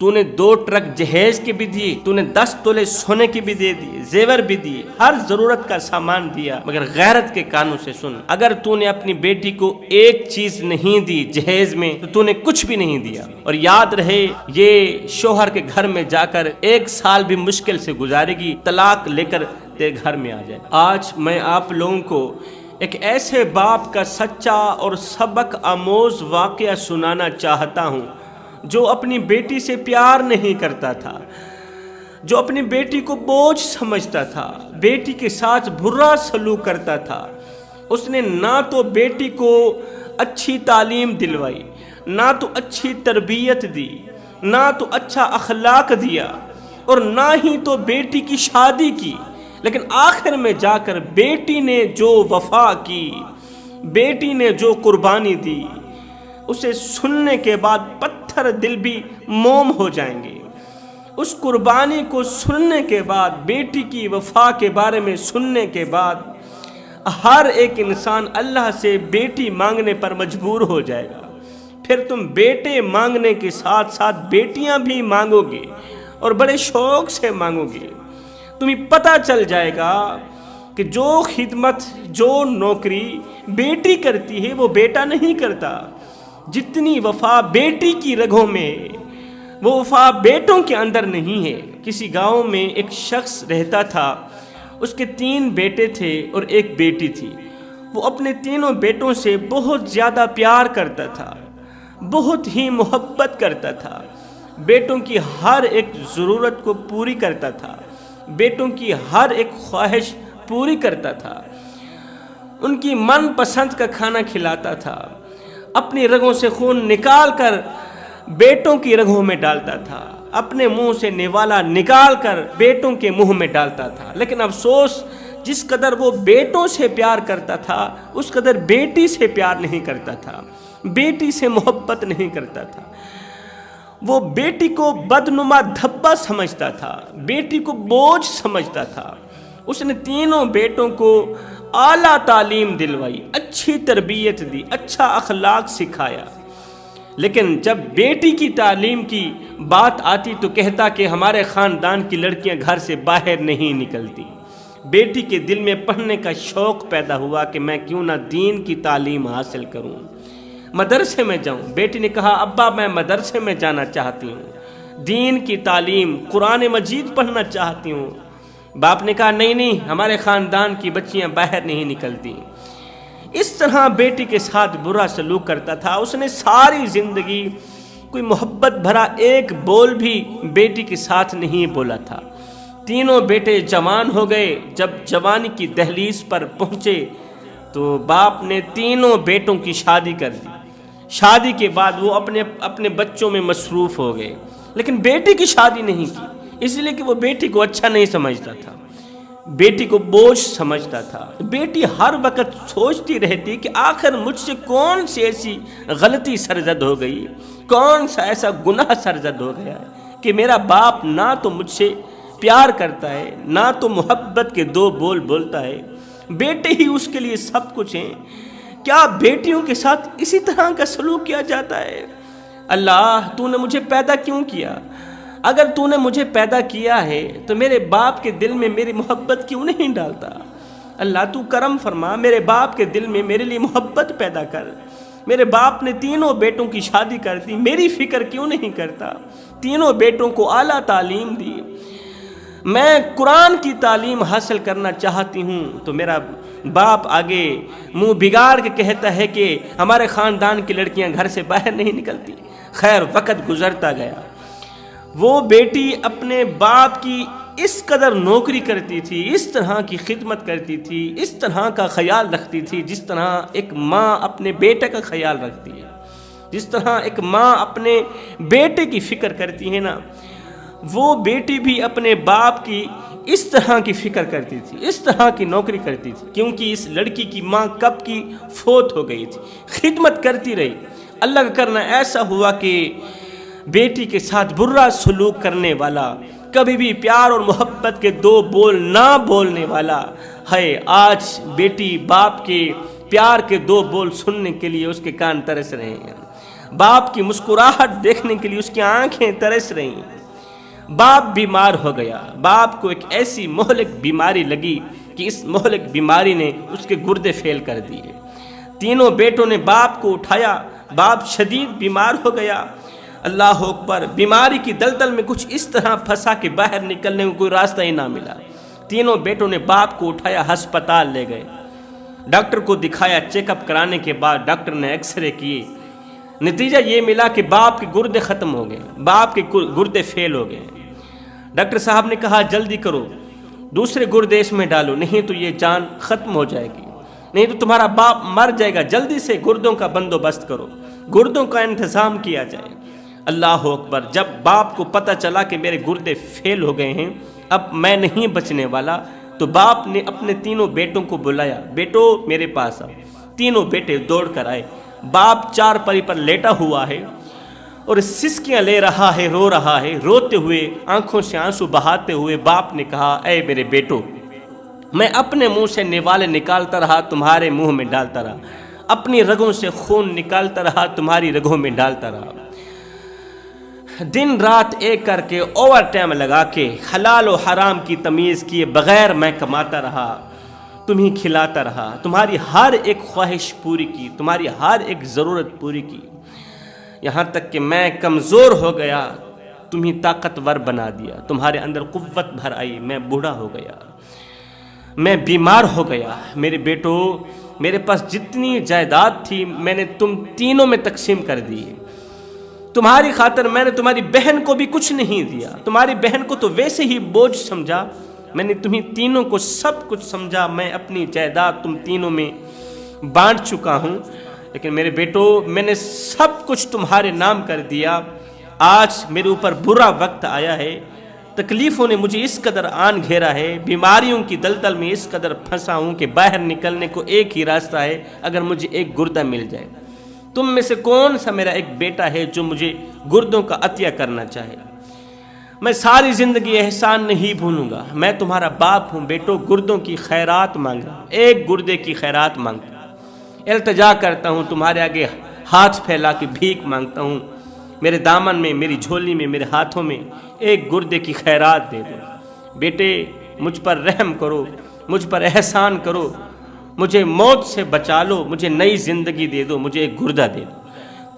تو نے 2 ٹرک جہیز کے بھی دیے، تو نے 10 تولے سونے کی بھی دے دیے، زیور بھی دیے، ہر ضرورت کا سامان دیا، مگر غیرت کے کانوں سے سن، اگر تو نے اپنی بیٹی کو ایک چیز نہیں دی جہیز میں تو تو نے کچھ بھی نہیں دیا۔ اور یاد رہے یہ شوہر کے گھر میں جا کر 1 سال بھی مشکل سے گزارے گی، طلاق لے کر تیرے گھر میں آ جائے۔ آج میں آپ لوگوں کو ایک ایسے باپ کا سچا اور سبق آموز واقعہ سنانا چاہتا ہوں جو اپنی بیٹی سے پیار نہیں کرتا تھا، جو اپنی بیٹی کو بوجھ سمجھتا تھا، بیٹی کے ساتھ برا سلوک کرتا تھا۔ اس نے نہ تو بیٹی کو اچھی تعلیم دلوائی، نہ تو اچھی تربیت دی، نہ تو اچھا اخلاق دیا، اور نہ ہی تو بیٹی کی شادی کی۔ لیکن آخر میں جا کر بیٹی نے جو وفا کی، بیٹی نے جو قربانی دی، اسے سننے کے بعد پتھر دل بھی موم ہو جائیں گے۔ اس قربانی کو سننے کے بعد، بیٹی کی وفا کے بارے میں سننے کے بعد، ہر ایک انسان اللہ سے بیٹی مانگنے پر مجبور ہو جائے گا۔ پھر تم بیٹے مانگنے کے ساتھ ساتھ بیٹیاں بھی مانگو گے، اور بڑے شوق سے مانگو گے۔ تمہیں پتہ چل جائے گا کہ جو خدمت، جو نوکری بیٹی کرتی ہے وہ بیٹا نہیں کرتا۔ جتنی وفا بیٹی کی رگوں میں، وہ وفا بیٹوں کے اندر نہیں ہے۔ کسی گاؤں میں ایک شخص رہتا تھا، اس کے 3 بیٹے تھے اور 1 بیٹی تھی۔ وہ اپنے تینوں بیٹوں سے بہت زیادہ پیار کرتا تھا، بہت ہی محبت کرتا تھا، بیٹوں کی ہر ایک ضرورت کو پوری کرتا تھا، بیٹوں کی ہر ایک خواہش پوری کرتا تھا، ان کی من پسند کا کھانا کھلاتا تھا، اپنی رگوں سے خون نکال کر بیٹوں کی رگوں میں ڈالتا تھا، اپنے منہ سے نوالا نکال کر بیٹوں کے منہ میں ڈالتا تھا۔ لیکن افسوس، جس قدر وہ بیٹوں سے پیار کرتا تھا اس قدر بیٹی سے پیار نہیں کرتا تھا، بیٹی سے محبت نہیں کرتا تھا۔ وہ بیٹی کو بدنما دھبا سمجھتا تھا، بیٹی کو بوجھ سمجھتا تھا۔ اس نے تینوں بیٹوں کو اعلیٰ تعلیم دلوائی، اچھی تربیت دی، اچھا اخلاق سکھایا، لیکن جب بیٹی کی تعلیم کی بات آتی تو کہتا کہ ہمارے خاندان کی لڑکیاں گھر سے باہر نہیں نکلتی۔ بیٹی کے دل میں پڑھنے کا شوق پیدا ہوا کہ میں کیوں نہ دین کی تعلیم حاصل کروں، مدرسے میں جاؤں۔ بیٹی نے کہا ابا میں مدرسے میں جانا چاہتی ہوں، دین کی تعلیم، قرآن مجید پڑھنا چاہتی ہوں۔ باپ نے کہا نہیں، ہمارے خاندان کی بچیاں باہر نہیں نکلتی۔ اس طرح بیٹی کے ساتھ برا سلوک کرتا تھا۔ اس نے ساری زندگی کوئی محبت بھرا ایک بول بھی بیٹی کے ساتھ نہیں بولا تھا۔ تینوں بیٹے جوان ہو گئے۔ جب جوانی کی دہلیز پر پہنچے تو باپ نے تینوں بیٹوں کی شادی کر دی۔ شادی کے بعد وہ اپنے بچوں میں مصروف ہو گئے، لیکن بیٹی کی شادی نہیں کی، اس لیے کہ وہ بیٹی کو اچھا نہیں سمجھتا تھا، بیٹی کو بوجھ سمجھتا تھا۔ بیٹی ہر وقت سوچتی رہتی کہ آخر مجھ سے کون سی ایسی غلطی سرزد ہو گئی، کون سا ایسا گناہ سرزد ہو گیا ہے کہ میرا باپ نہ تو مجھ سے پیار کرتا ہے، نہ تو محبت کے 2 بول بولتا ہے، بیٹے ہی اس کے لیے سب کچھ ہیں۔ کیا بیٹیوں کے ساتھ اسی طرح کا سلوک کیا جاتا ہے؟ اللہ، تو نے مجھے پیدا کیوں کیا؟ اگر تو نے مجھے پیدا کیا ہے تو میرے باپ کے دل میں میری محبت کیوں نہیں ڈالتا؟ اللہ تو کرم فرما، میرے باپ کے دل میں میرے لیے محبت پیدا کر۔ میرے باپ نے تینوں بیٹوں کی شادی کر دی، میری فکر کیوں نہیں کرتا؟ تینوں بیٹوں کو اعلیٰ تعلیم دی، میں قرآن کی تعلیم حاصل کرنا چاہتی ہوں تو میرا باپ آگے منہ بگاڑ کے کہتا ہے کہ ہمارے خاندان کی لڑکیاں گھر سے باہر نہیں نکلتی۔ خیر، وقت گزرتا گیا۔ وہ بیٹی اپنے باپ کی اس قدر نوکری کرتی تھی، اس طرح کی خدمت کرتی تھی، اس طرح کا خیال رکھتی تھی جس طرح ایک ماں اپنے بیٹے کا خیال رکھتی ہے، جس طرح ایک ماں اپنے بیٹے کی فکر کرتی ہے نا، وہ بیٹی بھی اپنے باپ کی اس طرح کی فکر کرتی تھی، اس طرح کی نوکری کرتی تھی، کیونکہ اس لڑکی کی ماں کب کی فوت ہو گئی تھی، خدمت کرتی رہی۔ اللہ کا کرنا ایسا ہوا کہ بیٹی کے ساتھ برا سلوک کرنے والا، کبھی بھی پیار اور محبت کے 2 بول نہ بولنے والا ہے، آج بیٹی باپ کے پیار کے 2 بول سننے کے لیے اس کے کان ترس رہے ہیں۔ باپ کی مسکراہٹ دیکھنے کے لیے اس کی آنکھیں ترس رہی. باپ بیمار ہو گیا. باپ کو ایک ایسی مہلک بیماری لگی کہ اس مہلک بیماری نے اس کے گردے فیل کر دیے. تینوں بیٹوں نے باپ کو اٹھایا. باپ شدید بیمار ہو گیا. اللہ اکبر. بیماری کی دلدل میں کچھ اس طرح پھنسا کہ باہر نکلنے کو کوئی راستہ ہی نہ ملا. تینوں بیٹوں نے باپ کو اٹھایا, ہسپتال لے گئے. ڈاکٹر کو دکھایا. چیک اپ کرانے کے بعد ڈاکٹر نے ایکس رے کیے. نتیجہ یہ ملا کہ باپ کے گردے ختم ہو گئے, باپ کے گردے فیل ہو گئے. ڈاکٹر صاحب نے کہا جلدی کرو, دوسرے گردے اس میں ڈالو, نہیں تو یہ جان ختم ہو جائے گی, نہیں تو تمہارا باپ مر جائے گا. جلدی سے گردوں کا بندوبست کرو, گردوں کا انتظام کیا جائے. اللہ اکبر. جب باپ کو پتہ چلا کہ میرے گردے فیل ہو گئے ہیں, اب میں نہیں بچنے والا, تو باپ نے اپنے تینوں بیٹوں کو بلایا. بیٹو میرے پاس آؤ. تینوں بیٹے دوڑ کر آئے. باپ چارپائی پر لیٹا ہوا ہے اور سسکیاں لے رہا ہے, رو رہا ہے. روتے ہوئے, آنکھوں سے آنسو بہاتے ہوئے باپ نے کہا, اے میرے بیٹو, میں اپنے منہ سے نوالے نکالتا رہا, تمہارے منہ میں ڈالتا رہا. اپنی رگوں سے خون نکالتا رہا, تمہاری رگوں میں ڈالتا رہا. دن رات ایک کر کے اوور ٹائم لگا کے حلال و حرام کی تمیز کیے بغیر میں کماتا رہا, تمہیں کھلاتا رہا, تمہاری ہر ایک خواہش پوری کی, تمہاری ہر ایک ضرورت پوری کی, یہاں تک کہ میں کمزور ہو گیا, تمہیں طاقتور بنا دیا, تمہارے اندر قوت بھر آئی. میں بوڑھا ہو گیا, میں بیمار ہو گیا. میرے بیٹو, میرے پاس جتنی جائیداد تھی میں نے تم تینوں میں تقسیم کر دی. تمہاری خاطر میں نے تمہاری بہن کو بھی کچھ نہیں دیا. تمہاری بہن کو تو ویسے ہی بوجھ سمجھا, میں نے تمہیں تینوں کو سب کچھ سمجھا. میں اپنی جائیداد تم تینوں میں بانٹ چکا ہوں, لیکن میرے بیٹو میں نے سب کچھ تمہارے نام کر دیا. آج میرے اوپر برا وقت آیا ہے, تکلیفوں نے مجھے اس قدر آن گھیرا ہے, بیماریوں کی دلدل میں اس قدر پھنسا ہوں کہ باہر نکلنے کو ایک ہی راستہ ہے, اگر مجھے ایک گردہ مل جائے. تم میں سے کون سا میرا ایک بیٹا ہے جو مجھے گردوں کا عطیہ کرنا چاہے؟ میں ساری زندگی احسان نہیں بھولوں گا. میں تمہارا باپ ہوں. بیٹو گردوں کی خیرات مانگا, ایک گردے کی خیرات مانگتا, التجا کرتا ہوں, تمہارے آگے ہاتھ پھیلا کے بھیک مانگتا ہوں. میرے دامن میں, میری جھولی میں, میرے ہاتھوں میں ایک گردے کی خیرات دے دو. بیٹے مجھ پر رحم کرو, مجھ پر احسان کرو, مجھے موت سے بچا لو, مجھے نئی زندگی دے دو, مجھے ایک گردہ دے دو.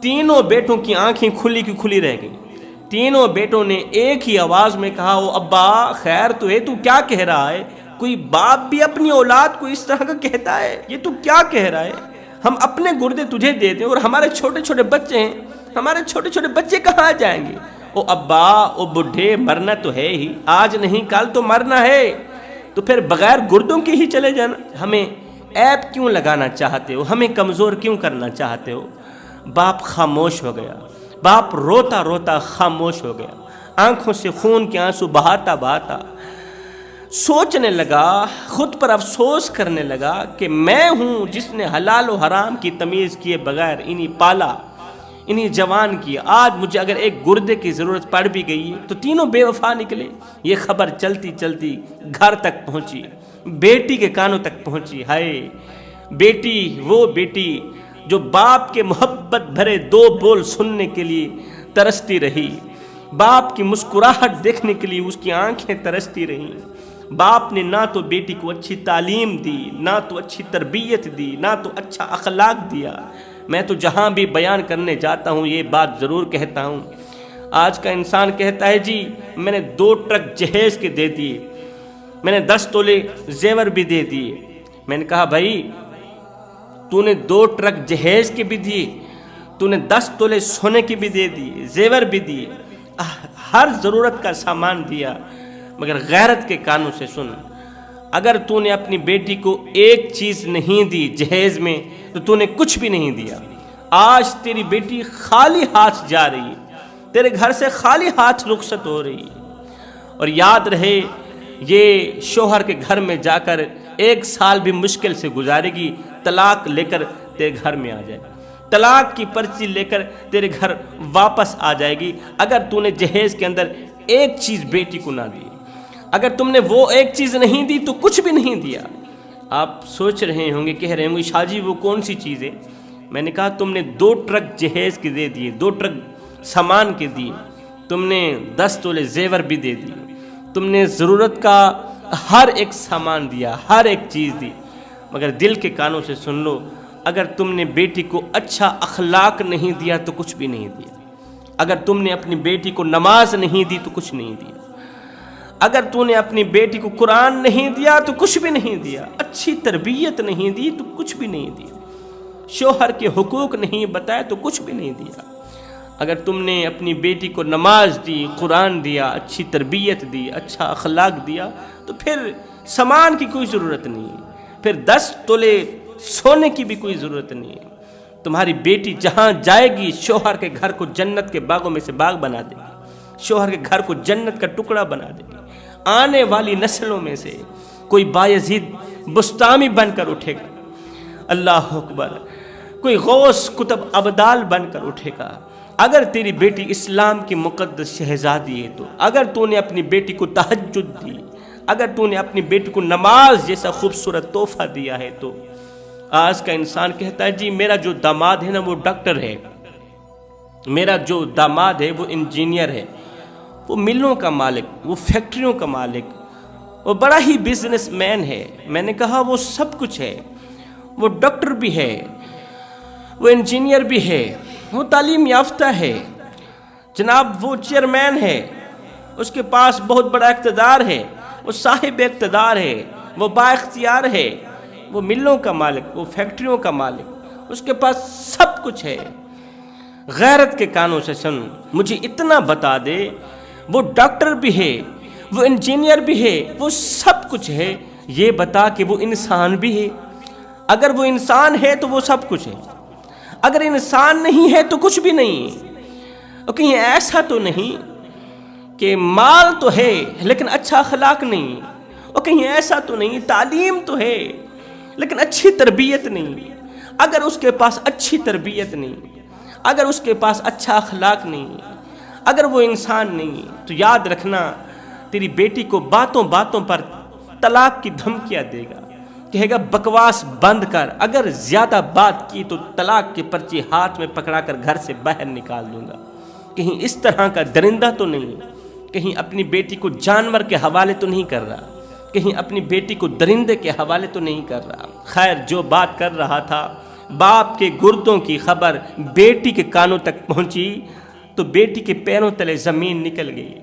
تینوں بیٹوں کی آنکھیں کھلی کی کھلی رہ گئیں. تینوں بیٹوں نے ایک ہی آواز میں کہا, او ابا خیر تو ہے, تو کیا کہہ رہا ہے؟ کوئی باپ بھی اپنی اولاد کو اس طرح کا کہتا ہے؟ یہ تو کیا کہہ رہا ہے؟ ہم اپنے گردے تجھے دے دیں, اور ہمارے چھوٹے چھوٹے بچے ہیں, ہمارے چھوٹے چھوٹے بچے کہاں جائیں گے؟ او ابا, او بڈھے, مرنا تو ہے ہی, آج نہیں کل تو مرنا ہے, تو پھر بغیر گردوں کے ہی چلے جانا. ہمیں عیب کیوں لگانا چاہتے ہو؟ ہمیں کمزور کیوں کرنا چاہتے ہو؟ باپ خاموش ہو گیا. باپ روتا روتا خاموش ہو گیا, آنکھوں سے خون کے آنسو بہاتا بہاتا سوچنے لگا, خود پر افسوس کرنے لگا کہ میں ہوں جس نے حلال و حرام کی تمیز کیے بغیر انہیں پالا, انہیں جوان کیا. آج مجھے اگر ایک گردے کی ضرورت پڑ بھی گئی ہے تو تینوں بے وفا نکلے. یہ خبر چلتی چلتی گھر تک پہنچی, بیٹی کے کانوں تک پہنچی. ہائے بیٹی, وہ بیٹی جو باپ کے محبت بھرے دو بول سننے کے لیے ترستی رہی, باپ کی مسکراہٹ دیکھنے کے لیے اس کی آنکھیں ترستی رہیں. باپ نے نہ تو بیٹی کو اچھی تعلیم دی, نہ تو اچھی تربیت دی, نہ تو اچھا اخلاق دیا. میں تو جہاں بھی بیان کرنے جاتا ہوں یہ بات ضرور کہتا ہوں. آج کا انسان کہتا ہے جی میں نے 2 ٹرک جہیز کے دے دیے, میں نے 10 تولے زیور بھی دے دیے. میں نے کہا بھائی تو نے 2 ٹرک جہیز کے بھی دیے, تو نے 10 تولے سونے کی بھی دے دیے, زیور بھی دیے, ہر ضرورت کا سامان دیا, مگر غیرت کے کانوں سے سن, اگر تو نے اپنی بیٹی کو ایک چیز نہیں دی جہیز میں تو تو نے کچھ بھی نہیں دیا. آج تیری بیٹی خالی ہاتھ جا رہی ہے, تیرے گھر سے خالی ہاتھ رخصت ہو رہی ہے. اور یاد رہے یہ شوہر کے گھر میں جا کر 1 سال بھی مشکل سے گزارے گی, طلاق لے کر تیرے گھر میں آ جائے, طلاق کی پرچی لے کر تیرے گھر واپس آ جائے گی اگر تو نے جہیز کے اندر ایک چیز بیٹی کو نہ دی. اگر تم نے وہ ایک چیز نہیں دی تو کچھ بھی نہیں دیا. آپ سوچ رہے ہوں گے, کہہ رہے ہوں گے شاہ جی وہ کون سی چیز ہے؟ میں نے کہا تم نے 2 ٹرک جہیز کے دے دیے، 2 ٹرک سامان کے دیے، تم نے 10 تولے زیور بھی دے دیے، تم نے ضرورت کا ہر ایک سامان دیا، ہر ایک چیز دی، مگر دل کے کانوں سے سن لو، اگر تم نے بیٹی کو اچھا اخلاق نہیں دیا تو کچھ بھی نہیں دیا، اگر تم نے اپنی بیٹی کو نماز نہیں دی تو کچھ نہیں دیا، اگر تو نے اپنی بیٹی کو قرآن نہیں دیا تو کچھ بھی نہیں دیا، اچھی تربیت نہیں دی تو کچھ بھی نہیں دیا، شوہر کے حقوق نہیں بتائے تو کچھ بھی نہیں دیا، اگر تم نے اپنی بیٹی کو نماز دی، قرآن دیا، اچھی تربیت دی، اچھا اخلاق دیا، تو پھر سامان کی کوئی ضرورت نہیں ہے، پھر 10 تولے سونے کی بھی کوئی ضرورت نہیں ہے۔ تمہاری بیٹی جہاں جائے گی شوہر کے گھر کو جنت کے باغوں میں سے باغ بنا دے گی، شوہر کے گھر کو جنت کا ٹکڑا بنا دے گی، آنے والی نسلوں میں سے کوئی بایزید بستامی بن کر اٹھے گا، اللہ اکبر، کوئی غوث قطب ابدال بن کر اٹھے گا۔ اگر تیری بیٹی اسلام کی مقدس شہزادی ہے تو، اگر تو نے اپنی بیٹی کو تہجد دی، اگر تو نے اپنی بیٹی کو نماز جیسا خوبصورت تحفہ دیا ہے تو، آج کا انسان کہتا ہے جی میرا جو داماد ہے نا وہ ڈاکٹر ہے، میرا جو داماد ہے وہ انجینئر ہے، وہ ملوں کا مالک، وہ فیکٹریوں کا مالک، وہ بڑا ہی بزنس مین ہے۔ میں نے کہا وہ سب کچھ ہے، وہ ڈاکٹر بھی ہے، وہ انجینئر بھی ہے، وہ تعلیم یافتہ ہے، جناب وہ چیئرمین ہے، اس کے پاس بہت بڑا اقتدار ہے، وہ صاحب اقتدار ہے، وہ با اختیار ہے، وہ ملوں کا مالک، وہ فیکٹریوں کا مالک، اس کے پاس سب کچھ ہے۔ غیرت کے کانوں سے سن، مجھے اتنا بتا دے، وہ ڈاکٹر بھی ہے، وہ انجینئر بھی ہے، وہ سب کچھ ہے، یہ بتا کہ وہ انسان بھی ہے۔ اگر وہ انسان ہے تو وہ سب کچھ ہے، اگر انسان نہیں ہے تو کچھ بھی نہیں ہے۔ اور کہیں ایسا تو نہیں کہ مال تو ہے لیکن اچھا اخلاق نہیں، اور کہیں ایسا تو نہیں تعلیم تو ہے لیکن اچھی تربیت نہیں۔ اگر اس کے پاس اچھی تربیت نہیں، اگر اس کے پاس اچھا اخلاق نہیں، اگر وہ انسان نہیں، تو یاد رکھنا تیری بیٹی کو باتوں باتوں پر طلاق کی دھمکیاں دے گا، کہے گا بکواس بند کر، اگر زیادہ بات کی تو طلاق کے پرچے ہاتھ میں پکڑا کر گھر سے باہر نکال دوں گا۔ کہیں اس طرح کا درندہ تو نہیں، کہیں اپنی بیٹی کو جانور کے حوالے تو نہیں کر رہا، کہیں اپنی بیٹی کو درندے کے حوالے تو نہیں کر رہا۔ خیر جو بات کر رہا تھا، باپ کے گردوں کی خبر بیٹی کے کانوں تک پہنچی تو بیٹی کے پیروں تلے زمین نکل گئی،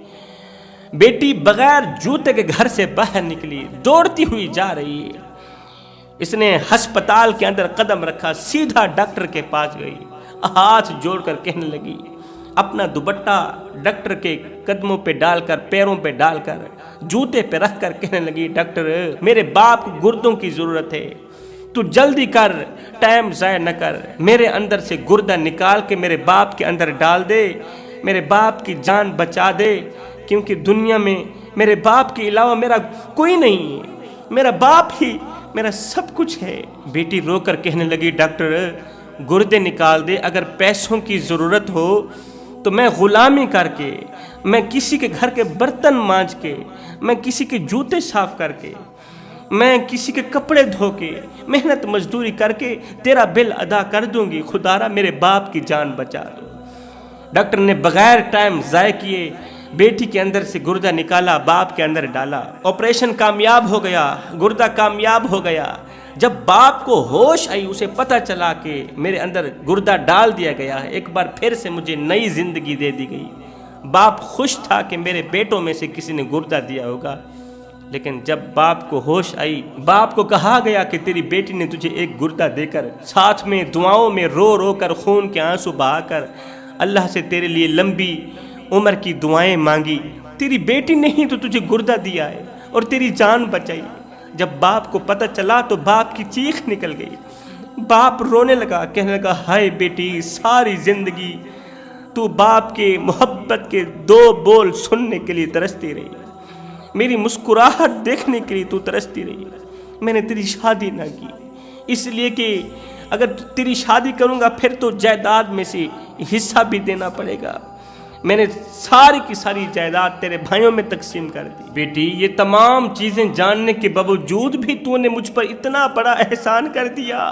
بیٹی بغیر جوتے کے گھر سے باہر نکلی، دوڑتی ہوئی جا رہی ہے۔ اس نے ہسپتال کے اندر قدم رکھا، سیدھا ڈاکٹر کے پاس گئی، ہاتھ جوڑ کر کہنے لگی، اپنا دوپٹہ ڈاکٹر کے قدموں پہ ڈال کر، پیروں پہ ڈال کر، جوتے پہ رکھ کر کہنے لگی، ڈاکٹر میرے باپ کو گردوں کی ضرورت ہے، تو جلدی کر، ٹائم ضائع نہ کر، میرے اندر سے گردہ نکال کے میرے باپ کے اندر ڈال دے، میرے باپ کی جان بچا دے، کیونکہ دنیا میں میرے باپ کے علاوہ میرا کوئی نہیں ہے، میرا باپ ہی میرا سب کچھ ہے۔ بیٹی رو کر کہنے لگی، ڈاکٹر گردے نکال دے، اگر پیسوں کی ضرورت ہو تو میں غلامی کر کے، میں کسی کے گھر کے برتن مانج کے، میں کسی کے جوتے صاف کر کے، میں کسی کے کپڑے دھو کے، محنت مزدوری کر کے تیرا بل ادا کر دوں گی، خدارا میرے باپ کی جان بچا دو۔ ڈاکٹر نے بغیر ٹائم ضائع کیے بیٹی کے اندر سے گردہ نکالا، باپ کے اندر ڈالا، آپریشن کامیاب ہو گیا، گردہ کامیاب ہو گیا۔ جب باپ کو ہوش آئی، اسے پتہ چلا کہ میرے اندر گردہ ڈال دیا گیا ہے، ایک بار پھر سے مجھے نئی زندگی دے دی گئی۔ باپ خوش تھا کہ میرے بیٹوں میں سے کسی نے گردہ دیا ہوگا، لیکن جب باپ کو ہوش آئی، باپ کو کہا گیا کہ تیری بیٹی نے تجھے ایک گردہ دے کر، ساتھ میں دعاؤں میں رو رو کر، خون کے آنسو بہا کر اللہ سے تیرے لیے لمبی عمر کی دعائیں مانگی، تیری بیٹی نے ہی تو تجھے گردہ دیا ہے اور تیری جان بچائی۔ جب باپ کو پتہ چلا تو باپ کی چیخ نکل گئی، باپ رونے لگا، کہنے لگا، ہائے بیٹی، ساری زندگی تو باپ کے محبت کے 2 بول سننے کے لیے ترستی رہی، میری مسکراہٹ دیکھنے کے لیے تو ترستی رہی، میں نے تیری شادی نہ کی، اس لیے کہ اگر تیری شادی کروں گا پھر تو جائیداد میں سے حصہ بھی دینا پڑے گا، میں نے ساری کی ساری جائیداد تیرے بھائیوں میں تقسیم کر دی۔ بیٹی یہ تمام چیزیں جاننے کے باوجود بھی تو نے مجھ پر اتنا بڑا احسان کر دیا،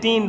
3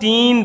3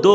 2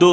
2